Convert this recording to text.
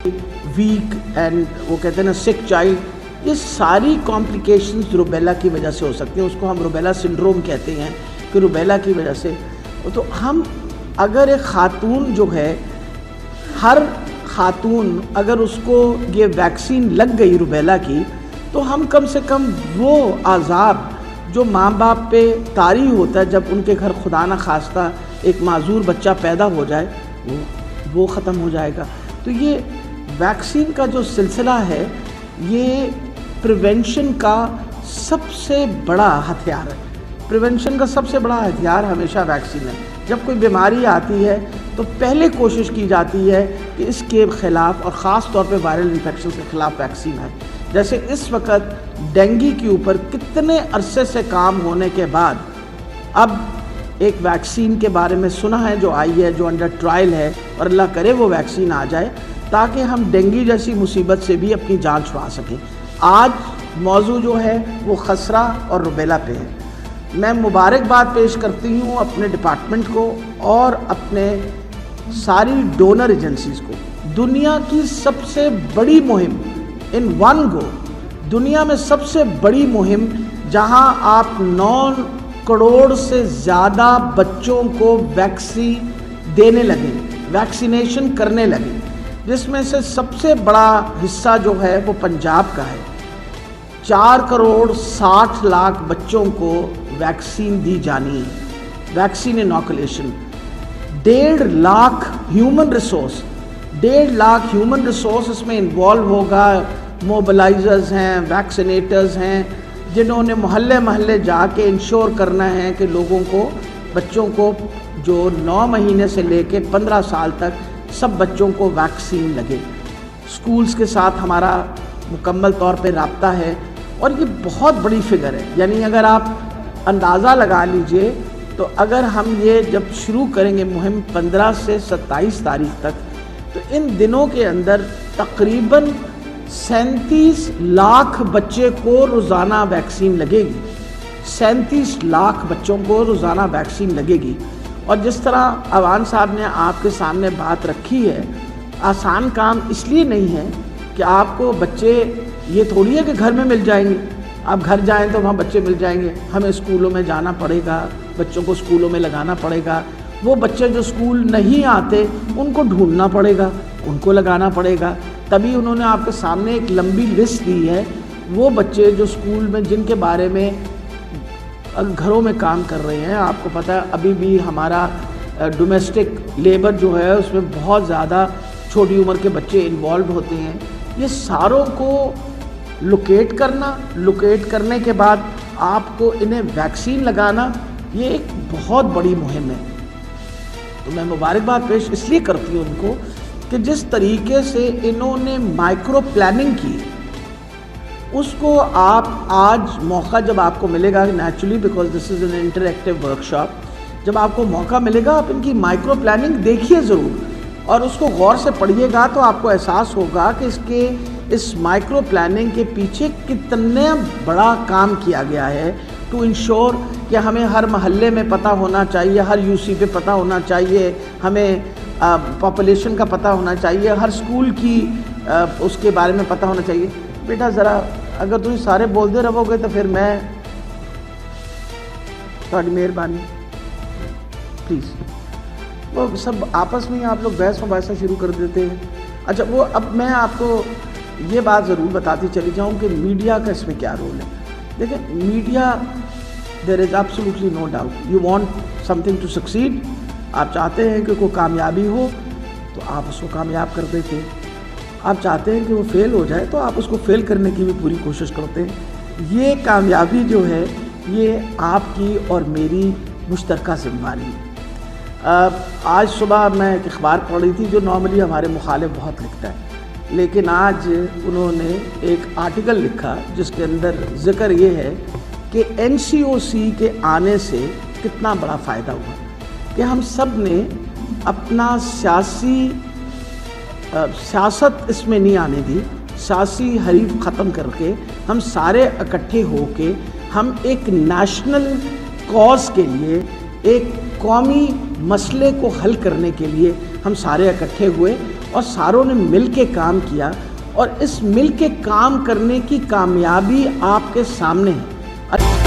Week and वो कहते हैं ना सिक चाइल्ड, ये सारी कॉम्प्लिकेशंस रुबेला की वजह से हो सकती हैं। उसको हम रुबेला सिंड्रोम कहते हैं कि रुबेला की वजह से। तो हम अगर एक ख़ातून जो है, हर ख़ातून अगर उसको ये वैक्सीन लग गई रुबेला की, तो हम कम से कम वो अज़ाब जो माँ बाप पे तारी होता है जब उनके घर खुदा न खास्ता एक माजूर बच्चा पैदा हो जाए, वो ख़त्म हो जाएगा। तो ये वैक्सीन का जो सिलसिला है, ये प्रिवेंशन का सबसे बड़ा हथियार है। प्रिवेंशन का सबसे बड़ा हथियार हमेशा वैक्सीन है। जब कोई बीमारी आती है तो पहले कोशिश की जाती है कि इसके ख़िलाफ़, और ख़ास तौर पे वायरल इन्फेक्शन के ख़िलाफ़ वैक्सीन है। जैसे इस वक्त डेंगू के ऊपर कितने अरसे से काम होने के बाद अब एक वैक्सीन के बारे में सुना है जो आई है, जो अंडर ट्रायल है, और अल्लाह करे वो वैक्सीन आ जाए ताकि हम डेंगू जैसी मुसीबत से भी अपनी जान छुड़ा सकें। आज मौजू जो है वो खसरा और रुबेला पे है। मैं मुबारकबाद पेश करती हूँ अपने डिपार्टमेंट को और अपने सारी डोनर एजेंसीज़ को। दुनिया की सबसे बड़ी मुहिम इन वन गो, दुनिया में सबसे बड़ी मुहिम जहाँ आप 9 करोड़ से ज़्यादा बच्चों को वैक्सीन देने लगे, वैक्सीनेशन करने लगे, जिसमें से सबसे बड़ा हिस्सा जो है वो पंजाब का है। 4 करोड़ 60 लाख बच्चों को वैक्सीन दी जानी है, vaccine inoculation. 1.5 lakh human resource, 1.5 lakh human resource इसमें इन्वॉल्व होगा। मोबिलाइजर्स हैं, वैक्सीनेटर्स हैं, जिन्होंने मोहल्ले मोहल्ले जाके इंश्योर करना है कि लोगों को, बच्चों को जो 9 महीने से लेके 15 साल तक सब बच्चों को वैक्सीन लगे। स्कूल्स के साथ हमारा मुकम्मल तौर पे राब्ता है और ये बहुत बड़ी फिगर है। यानी अगर आप अंदाज़ा लगा लीजिए तो अगर हम ये जब शुरू करेंगे मुहिम 15 से 27 तारीख तक, तो इन दिनों के अंदर तकरीबन 37 लाख बच्चे को रोज़ाना वैक्सीन लगेगी। 37 लाख बच्चों को रोज़ाना वैक्सीन लगेगी। और जिस तरह अवान साहब ने आपके सामने बात रखी है, आसान काम इसलिए नहीं है कि आपको बच्चे, ये थोड़ी है कि घर में मिल जाएंगे, आप घर जाएं तो वहाँ बच्चे मिल जाएंगे। हमें स्कूलों में जाना पड़ेगा, बच्चों को स्कूलों में लगाना पड़ेगा। वो बच्चे जो स्कूल नहीं आते उनको ढूंढना पड़ेगा, उनको लगाना पड़ेगा। तभी उन्होंने आपके सामने एक लंबी लिस्ट दी है। वो बच्चे जो स्कूल में, जिनके बारे में घरों में काम कर रहे हैं, आपको पता है अभी भी हमारा डोमेस्टिक लेबर जो है उसमें बहुत ज़्यादा छोटी उम्र के बच्चे इन्वॉल्व होते हैं। ये सारों को लोकेट करना, लोकेट करने के बाद आपको इन्हें वैक्सीन लगाना, ये एक बहुत बड़ी मुहिम है। तो मैं मुबारकबाद पेश इसलिए करती हूँ उनको कि जिस तरीके से इन्होंने माइक्रो प्लानिंग की, उसको आप आज मौका जब आपको मिलेगा, naturally because this is an interactive workshop, जब आपको मौका मिलेगा आप इनकी माइक्रो प्लानिंग देखिए ज़रूर और उसको गौर से पढ़िएगा, तो आपको एहसास होगा कि इस माइक्रो प्लानिंग के पीछे कितना बड़ा काम किया गया है टू इंश्योर कि हमें हर महल्ले में पता होना चाहिए, हर यूसी पे पता होना चाहिए, हमें पॉपुलेशन का पता होना चाहिए, हर स्कूल की उसके बारे में पता होना चाहिए। बेटा ज़रा अगर तुम सारे बोलते रहोगे तो फिर मैं, थोड़ी मेहरबानी प्लीज़। वो सब आपस में ही आप लोग बहस मुबासा शुरू कर देते हैं। अच्छा, वो अब मैं आपको ये बात ज़रूर बताती चली जाऊँ कि मीडिया का इसमें क्या रोल है। देखिए, media, there is absolutely no doubt, you want something to succeed, आप चाहते हैं कि कोई कामयाबी हो तो आप उसको कामयाब कर देते हैं। आप चाहते हैं कि वो फेल हो जाए तो आप उसको फेल करने की भी पूरी कोशिश करते हैं। ये कामयाबी जो है ये आपकी और मेरी मुश्तरका ज़िम्मेदारी है। आज सुबह मैं एक अखबार पढ़ रही थी जो नॉर्मली हमारे मुखालिफ बहुत लिखता है, लेकिन आज उन्होंने एक आर्टिकल लिखा जिसके अंदर ज़िक्र ये है कि NCOC के आने से कितना बड़ा फ़ायदा हुआ, कि हम सब ने अपना सियासत इसमें नहीं आने दी, सियासी हरीफ ख़त्म करके हम सारे इकट्ठे होके हम एक नेशनल कॉज के लिए, एक कौमी मसले को हल करने के लिए हम सारे इकट्ठे हुए और सारों ने मिल के काम किया और इस मिल के काम करने की कामयाबी आपके सामने है।